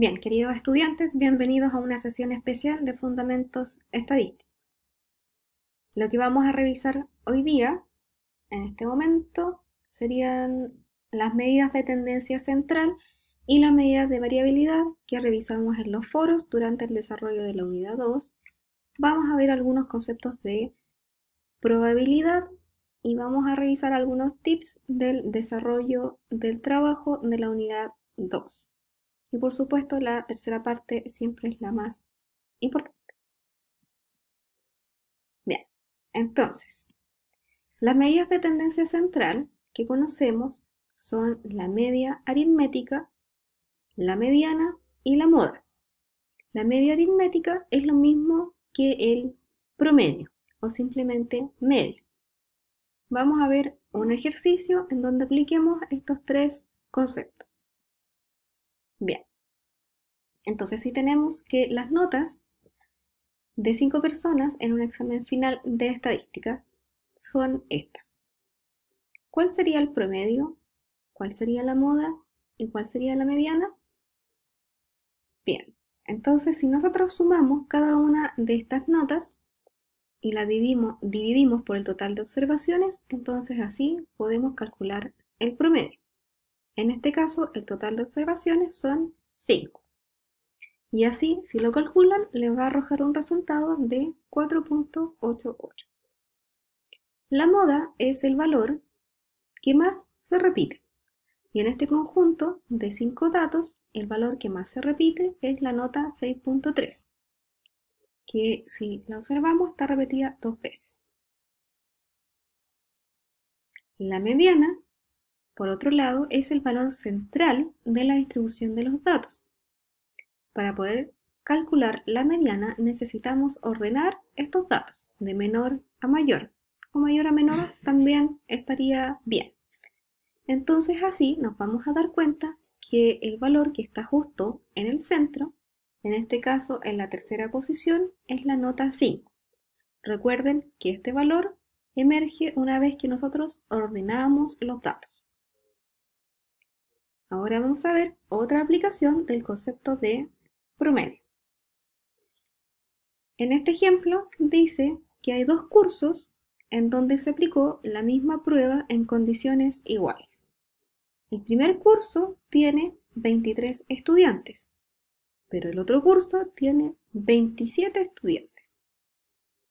Bien, queridos estudiantes, bienvenidos a una sesión especial de Fundamentos Estadísticos. Lo que vamos a revisar hoy día, en este momento, serían las medidas de tendencia central y las medidas de variabilidad que revisamos en los foros durante el desarrollo de la unidad 2. Vamos a ver algunos conceptos de probabilidad y vamos a revisar algunos tips del desarrollo del trabajo de la unidad 2. Y por supuesto, la tercera parte siempre es la más importante. Bien, entonces, las medidas de tendencia central que conocemos son la media aritmética, la mediana y la moda. La media aritmética es lo mismo que el promedio o simplemente media. Vamos a ver un ejercicio en donde apliquemos estos tres conceptos. Bien, entonces si tenemos que las notas de 5 personas en un examen final de estadística son estas. ¿Cuál sería el promedio? ¿Cuál sería la moda? ¿Y cuál sería la mediana? Bien, entonces si nosotros sumamos cada una de estas notas y la dividimos por el total de observaciones, entonces así podemos calcular el promedio. En este caso, el total de observaciones son 5. Y así, si lo calculan, les va a arrojar un resultado de 4.88. La moda es el valor que más se repite. Y en este conjunto de 5 datos, el valor que más se repite es la nota 6.3, que si la observamos está repetida 2 veces. La mediana, por otro lado, es el valor central de la distribución de los datos. Para poder calcular la mediana necesitamos ordenar estos datos de menor a mayor, o mayor a menor también estaría bien. Entonces así nos vamos a dar cuenta que el valor que está justo en el centro, en este caso en la tercera posición, es la nota 5. Recuerden que este valor emerge una vez que nosotros ordenamos los datos. Ahora vamos a ver otra aplicación del concepto de promedio. En este ejemplo dice que hay 2 cursos en donde se aplicó la misma prueba en condiciones iguales. El primer curso tiene 23 estudiantes, pero el otro curso tiene 27 estudiantes.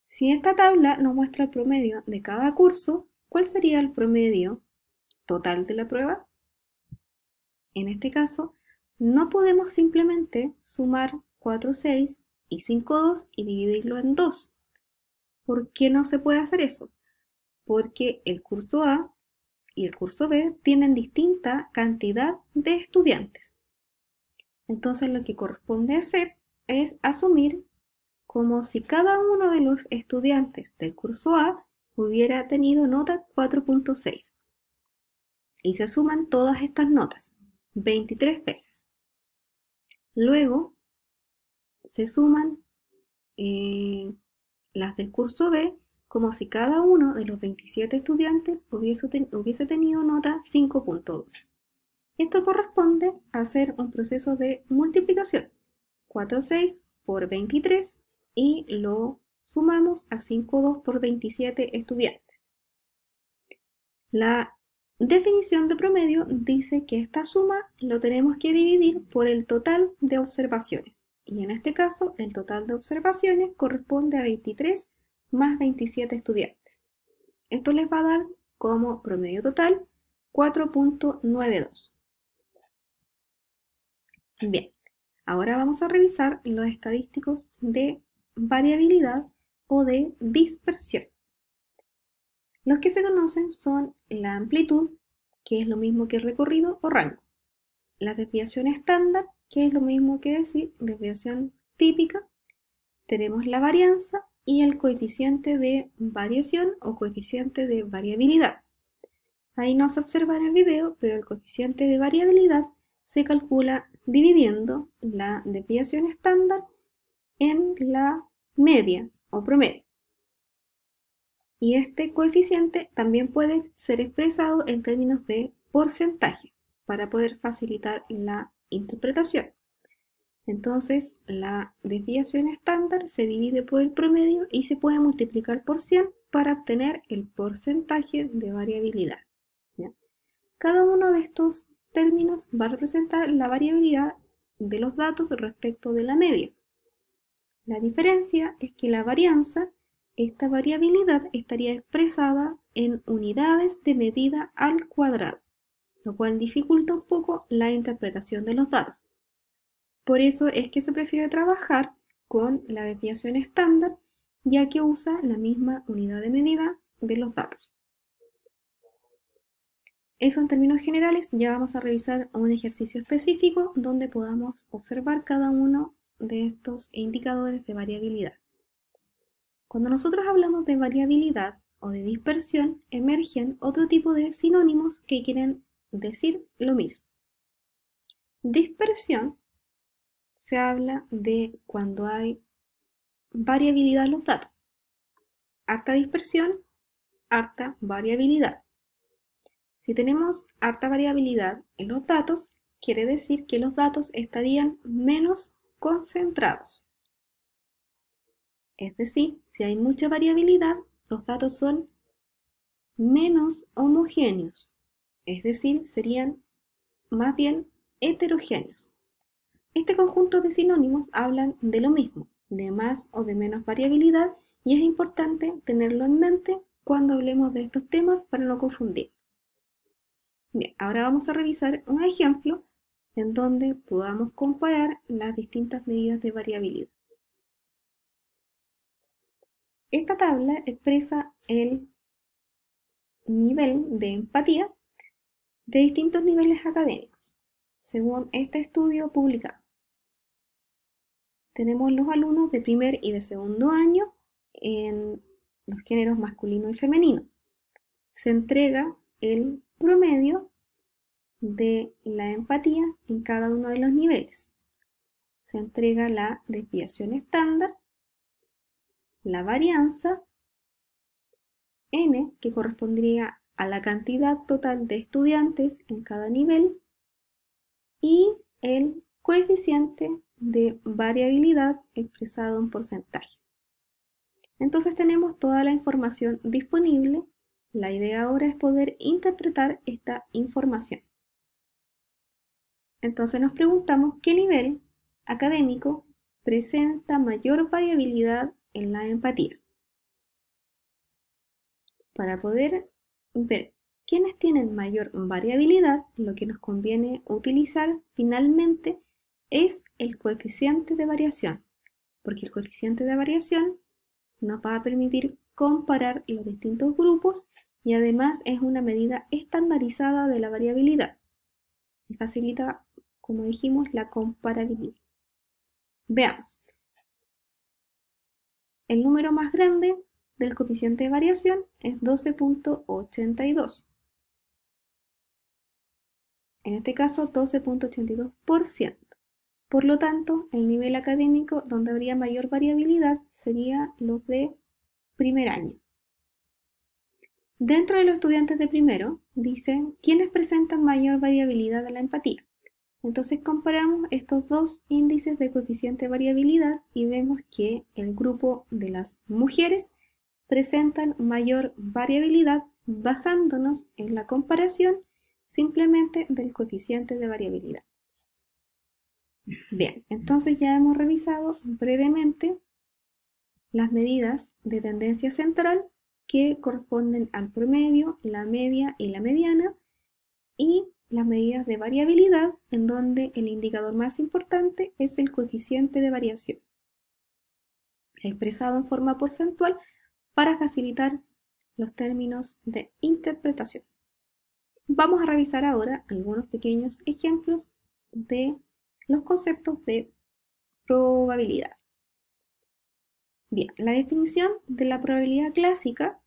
Si esta tabla nos muestra el promedio de cada curso, ¿cuál sería el promedio total de la prueba? En este caso, no podemos simplemente sumar 4, 6 y 5, 2 y dividirlo en 2. ¿Por qué no se puede hacer eso? Porque el curso A y el curso B tienen distinta cantidad de estudiantes. Entonces lo que corresponde hacer es asumir como si cada uno de los estudiantes del curso A hubiera tenido nota 4.6. Y se suman todas estas notas, 23 veces. Luego se suman las del curso B como si cada uno de los 27 estudiantes hubiese tenido nota 5.2. Esto corresponde a hacer un proceso de multiplicación. 4, 6 por 23 y lo sumamos a 5, 2 por 27 estudiantes. La definición de promedio dice que esta suma lo tenemos que dividir por el total de observaciones. Y en este caso, el total de observaciones corresponde a 23 más 27 estudiantes. Esto les va a dar como promedio total 4.92. Bien, ahora vamos a revisar los estadísticos de variabilidad o de dispersión. Los que se conocen son la amplitud, que es lo mismo que recorrido o rango, la desviación estándar, que es lo mismo que decir desviación típica, tenemos la varianza y el coeficiente de variación o coeficiente de variabilidad. Ahí no se observa en el video, pero el coeficiente de variabilidad se calcula dividiendo la desviación estándar en la media o promedio. Y este coeficiente también puede ser expresado en términos de porcentaje para poder facilitar la interpretación. Entonces, la desviación estándar se divide por el promedio y se puede multiplicar por 100 para obtener el porcentaje de variabilidad. ¿Ya? Cada uno de estos términos va a representar la variabilidad de los datos respecto de la media. La diferencia es que la varianza, esta variabilidad estaría expresada en unidades de medida al cuadrado, lo cual dificulta un poco la interpretación de los datos. Por eso es que se prefiere trabajar con la desviación estándar, ya que usa la misma unidad de medida de los datos. Eso en términos generales. Ya vamos a revisar un ejercicio específico donde podamos observar cada uno de estos indicadores de variabilidad. Cuando nosotros hablamos de variabilidad o de dispersión, emergen otro tipo de sinónimos que quieren decir lo mismo. Dispersión se habla de cuando hay variabilidad en los datos. Harta dispersión, harta variabilidad. Si tenemos harta variabilidad en los datos, quiere decir que los datos estarían menos concentrados. Es decir, si hay mucha variabilidad, los datos son menos homogéneos. Es decir, serían más bien heterogéneos. Este conjunto de sinónimos hablan de lo mismo, de más o de menos variabilidad, y es importante tenerlo en mente cuando hablemos de estos temas para no confundir. Bien, ahora vamos a revisar un ejemplo en donde podamos comparar las distintas medidas de variabilidad. Esta tabla expresa el nivel de empatía de distintos niveles académicos, según este estudio publicado. Tenemos los alumnos de primer y de segundo año en los géneros masculino y femenino. Se entrega el promedio de la empatía en cada uno de los niveles. Se entrega la desviación estándar, la varianza, n, que correspondería a la cantidad total de estudiantes en cada nivel, y el coeficiente de variabilidad expresado en porcentaje. Entonces tenemos toda la información disponible. La idea ahora es poder interpretar esta información. Entonces nos preguntamos qué nivel académico presenta mayor variabilidad en la empatía. Para poder ver quiénes tienen mayor variabilidad, lo que nos conviene utilizar finalmente es el coeficiente de variación, porque el coeficiente de variación nos va a permitir comparar los distintos grupos y además es una medida estandarizada de la variabilidad y facilita, como dijimos, la comparabilidad. Veamos. El número más grande del coeficiente de variación es 12.82. En este caso, 12.82%. Por lo tanto, el nivel académico donde habría mayor variabilidad sería los de primer año. Dentro de los estudiantes de primero, dicen quiénes presentan mayor variabilidad de la empatía. Entonces comparamos estos dos índices de coeficiente de variabilidad y vemos que el grupo de las mujeres presentan mayor variabilidad basándonos en la comparación simplemente del coeficiente de variabilidad. Bien, entonces ya hemos revisado brevemente las medidas de tendencia central que corresponden al promedio, la media y la mediana, y las medidas de variabilidad, en donde el indicador más importante es el coeficiente de variación, expresado en forma porcentual para facilitar los términos de interpretación. Vamos a revisar ahora algunos pequeños ejemplos de los conceptos de probabilidad. Bien, la definición de la probabilidad clásica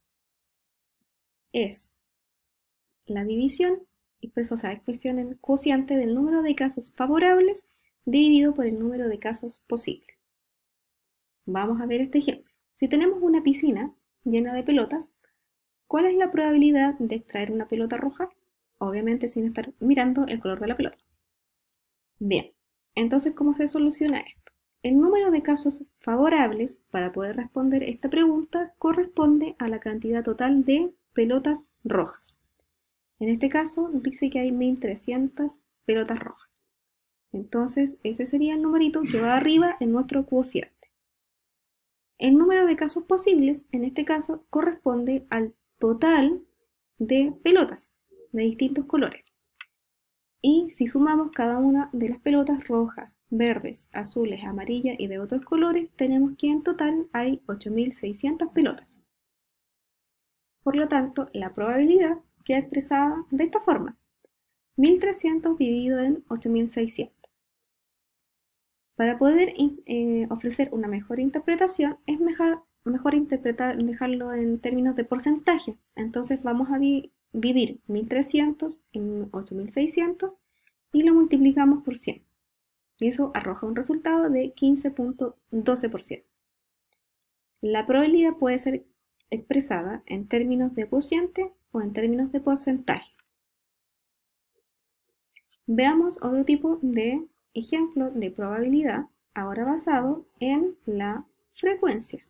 es la división, expresión en cociente del número de casos favorables dividido por el número de casos posibles. Vamos a ver este ejemplo. Si tenemos una piscina llena de pelotas, ¿cuál es la probabilidad de extraer una pelota roja? Obviamente sin estar mirando el color de la pelota. Bien, Entonces, ¿cómo se soluciona esto? El número de casos favorables para poder responder esta pregunta corresponde a la cantidad total de pelotas rojas. En este caso dice que hay 1300 pelotas rojas. Entonces ese sería el numerito que va arriba en nuestro cociente. El número de casos posibles en este caso corresponde al total de pelotas de distintos colores. Y si sumamos cada una de las pelotas rojas, verdes, azules, amarillas y de otros colores, tenemos que en total hay 8600 pelotas. Por lo tanto, la probabilidad queda expresada de esta forma: 1300 dividido en 8600. Para poder ofrecer una mejor interpretación, es mejor dejarlo en términos de porcentaje. Entonces vamos a dividir 1300 en 8600 y lo multiplicamos por 100. Y eso arroja un resultado de 15.12%. La probabilidad puede ser expresada en términos de cociente o en términos de porcentaje. Veamos otro tipo de ejemplo de probabilidad, ahora basado en la frecuencia.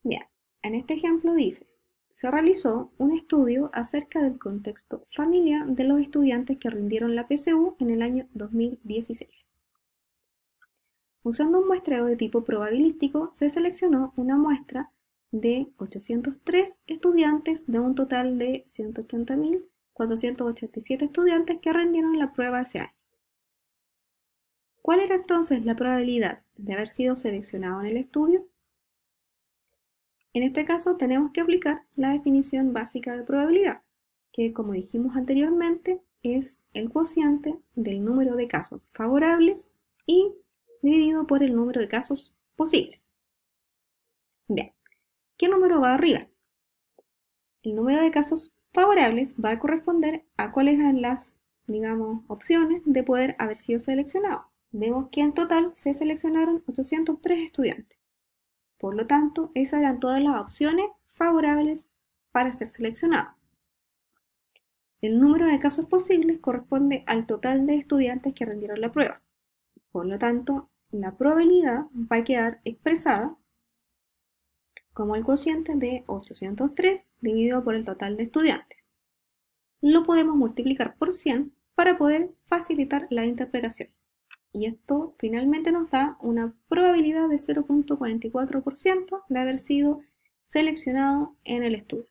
Bien, en este ejemplo dice: se realizó un estudio acerca del contexto familiar de los estudiantes que rindieron la PSU en el año 2016. Usando un muestreo de tipo probabilístico, se seleccionó una muestra de 803 estudiantes de un total de 180.487 estudiantes que rindieron la prueba ese año. ¿Cuál era entonces la probabilidad de haber sido seleccionado en el estudio? En este caso tenemos que aplicar la definición básica de probabilidad, que, como dijimos anteriormente, es el cociente del número de casos favorables y dividido por el número de casos posibles. Bien, ¿qué número va arriba? El número de casos favorables va a corresponder a cuáles eran las, opciones de poder haber sido seleccionado. Vemos que en total se seleccionaron 803 estudiantes. Por lo tanto, esas eran todas las opciones favorables para ser seleccionado. El número de casos posibles corresponde al total de estudiantes que rindieron la prueba. Por lo tanto, la probabilidad va a quedar expresada como el cociente de 803 dividido por el total de estudiantes. Lo podemos multiplicar por 100 para poder facilitar la interpretación. Y esto finalmente nos da una probabilidad de 0.44% de haber sido seleccionado en el estudio,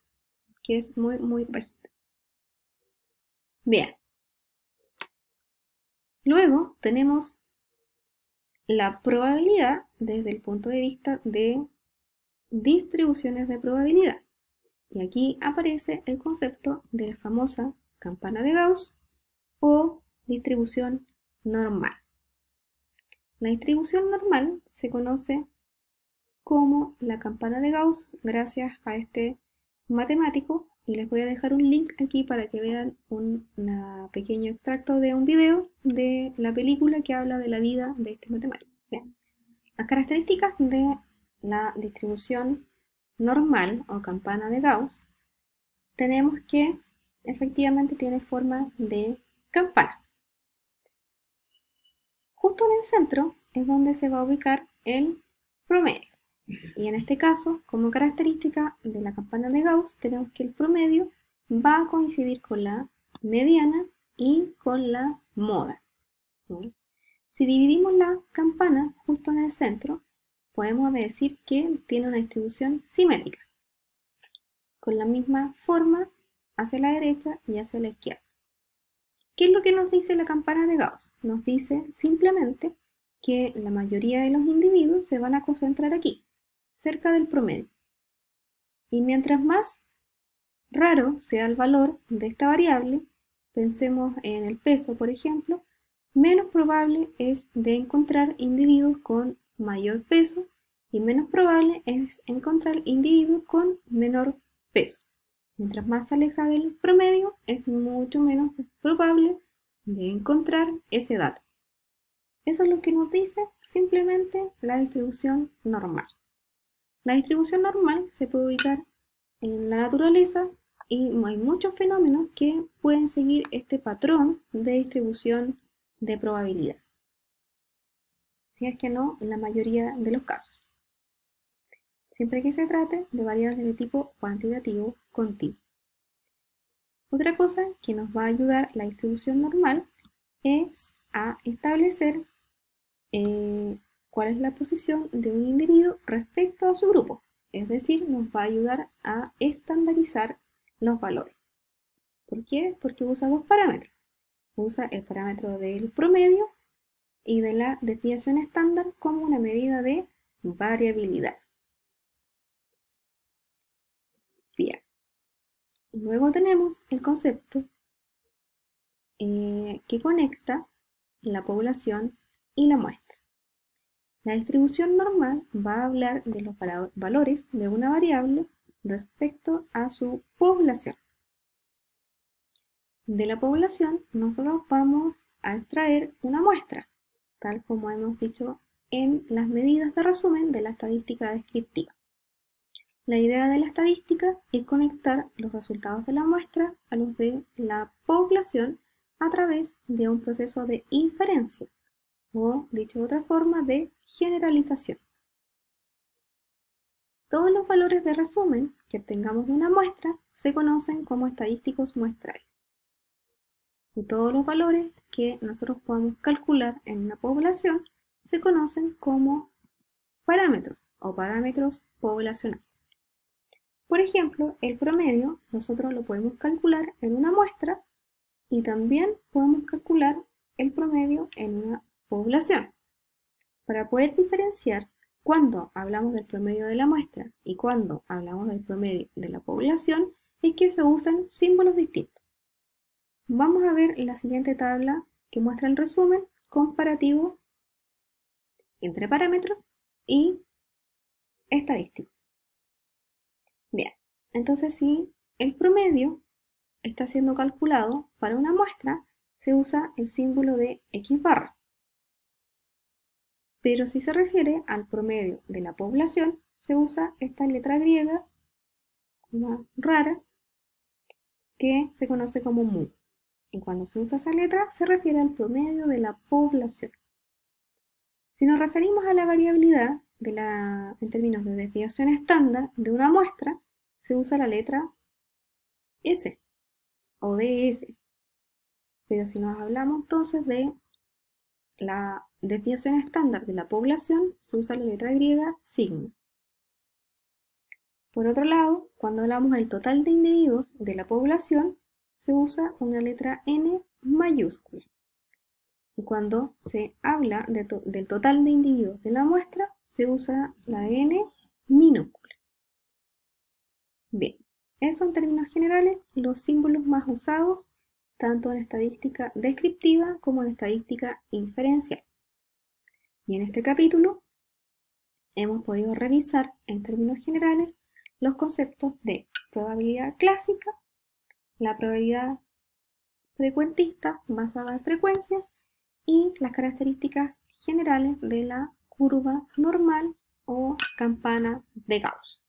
que es muy, muy bajita. Bien. Luego tenemos la probabilidad desde el punto de vista de distribuciones de probabilidad. Y aquí aparece el concepto de la famosa campana de Gauss o distribución normal. La distribución normal se conoce como la campana de Gauss gracias a este matemático, y les voy a dejar un link aquí para que vean un pequeño extracto de un video de la película que habla de la vida de este matemático. Bien. Las características de la distribución normal o campana de Gauss, tenemos que efectivamente tiene forma de campana. Justo en el centro es donde se va a ubicar el promedio. Y en este caso, como característica de la campana de Gauss, tenemos que el promedio va a coincidir con la mediana y con la moda. Si dividimos la campana justo en el centro, podemos decir que tiene una distribución simétrica, con la misma forma hacia la derecha y hacia la izquierda. ¿Qué es lo que nos dice la campana de Gauss? Nos dice simplemente que la mayoría de los individuos se van a concentrar aquí, cerca del promedio. Y mientras más raro sea el valor de esta variable, pensemos en el peso, por ejemplo, menos probable es de encontrar individuos con mayor peso y menos probable es encontrar individuos con menor peso. Mientras más se aleja del promedio, es mucho menos probable de encontrar ese dato. Eso es lo que nos dice simplemente la distribución normal. La distribución normal se puede ubicar en la naturaleza y hay muchos fenómenos que pueden seguir este patrón de distribución de probabilidad. si es que no en la mayoría de los casos, siempre que se trate de variables de tipo cuantitativo continuo. Otra cosa que nos va a ayudar la distribución normal es a establecer cuál es la posición de un individuo respecto a su grupo. Es decir, nos va a ayudar a estandarizar los valores. ¿Por qué? Porque usa dos parámetros. Usa el parámetro del promedio y de la desviación estándar como una medida de variabilidad. Bien. Luego tenemos el concepto que conecta la población y la muestra. La distribución normal va a hablar de los valores de una variable respecto a su población. De la población nosotros vamos a extraer una muestra, tal como hemos dicho en las medidas de resumen de la estadística descriptiva. La idea de la estadística es conectar los resultados de la muestra a los de la población a través de un proceso de inferencia, o dicho de otra forma, de generalización. Todos los valores de resumen que obtengamos de una muestra se conocen como estadísticos muestrales. Y todos los valores que nosotros podamos calcular en una población se conocen como parámetros o parámetros poblacionales. Por ejemplo, el promedio nosotros lo podemos calcular en una muestra y también podemos calcular el promedio en una población. Para poder diferenciar cuando hablamos del promedio de la muestra y cuando hablamos del promedio de la población, es que se usan símbolos distintos. Vamos a ver la siguiente tabla que muestra el resumen comparativo entre parámetros y estadísticos. Bien, entonces si el promedio está siendo calculado para una muestra, se usa el símbolo de X barra. Pero si se refiere al promedio de la población, se usa esta letra griega, una rara, que se conoce como mu. Y cuando se usa esa letra, se refiere al promedio de la población. Si nos referimos a la variabilidad en términos de desviación estándar de una muestra, se usa la letra S o DS. Pero si nos hablamos entonces de la desviación estándar de la población, se usa la letra griega sigma. Por otro lado, cuando hablamos del total de individuos de la población, se usa una letra N mayúscula. Y cuando se habla del total de individuos de la muestra, se usa la N minúscula. Bien, esos en términos generales los símbolos más usados tanto en estadística descriptiva como en estadística inferencial. Y en este capítulo hemos podido revisar en términos generales los conceptos de probabilidad clásica, la probabilidad frecuentista basada en frecuencias y las características generales de la curva normal o campana de Gauss.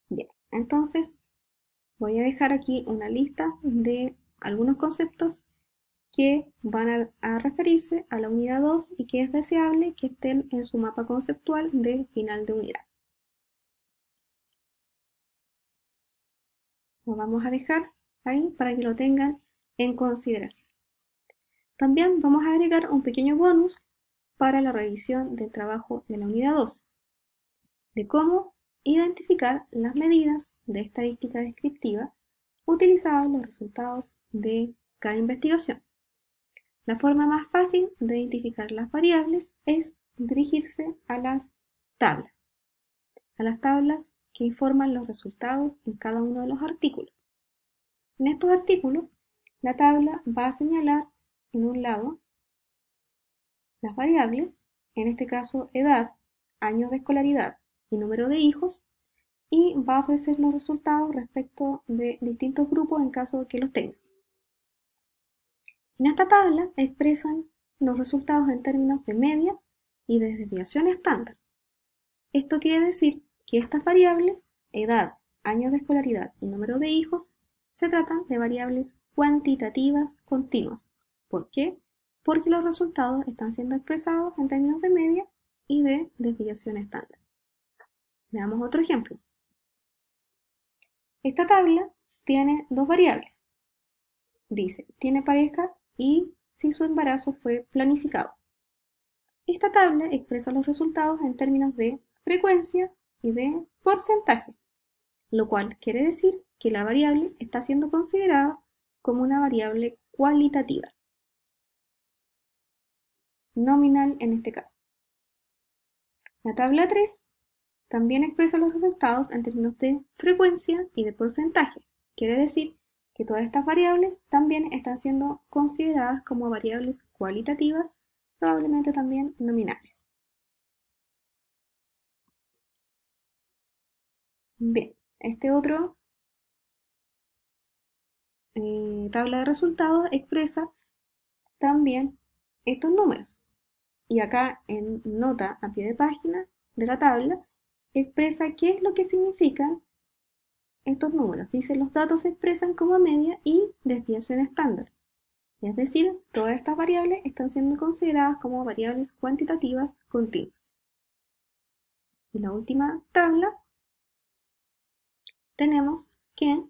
Bien, entonces voy a dejar aquí una lista de algunos conceptos que van a referirse a la unidad 2 y que es deseable que estén en su mapa conceptual de final de unidad. Lo vamos a dejar ahí para que lo tengan en consideración. También vamos a agregar un pequeño bonus para la revisión del trabajo de la unidad 2, de cómo identificar las medidas de estadística descriptiva utilizadas en los resultados de cada investigación. La forma más fácil de identificar las variables es dirigirse a las tablas que informan los resultados en cada uno de los artículos. En estos artículos, la tabla va a señalar en un lado las variables, en este caso edad, años de escolaridad y número de hijos, y va a ofrecer los resultados respecto de distintos grupos en caso de que los tenga. En esta tabla expresan los resultados en términos de media y de desviación estándar. Esto quiere decir que estas variables, edad, años de escolaridad y número de hijos, se tratan de variables cuantitativas continuas. ¿Por qué? porque los resultados están siendo expresados en términos de media y de desviación estándar. Veamos otro ejemplo. Esta tabla tiene dos variables. Dice, tiene pareja y si su embarazo fue planificado. Esta tabla expresa los resultados en términos de frecuencia y de porcentaje, lo cual quiere decir que la variable está siendo considerada como una variable cualitativa, nominal en este caso. La tabla 3 también expresa los resultados en términos de frecuencia y de porcentaje, quiere decir que todas estas variables también están siendo consideradas como variables cualitativas, probablemente también nominales. Bien, este otro tabla de resultados expresa también estos números. Y acá en nota a pie de página de la tabla expresa qué es lo que significan estos números. Dice, los datos se expresan como media y desviación estándar. Es decir, todas estas variables están siendo consideradas como variables cuantitativas continuas. Y la última tabla tenemos que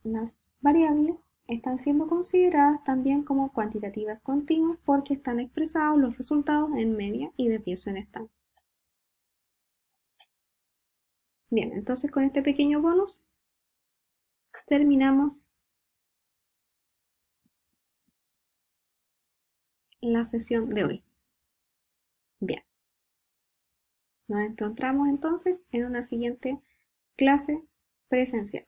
las variables están siendo consideradas también como cuantitativas continuas porque están expresados los resultados en media y desviación estándar. Bien, entonces con este pequeño bonus terminamos la sesión de hoy. Bien, nos encontramos entonces en una siguiente clase presencial.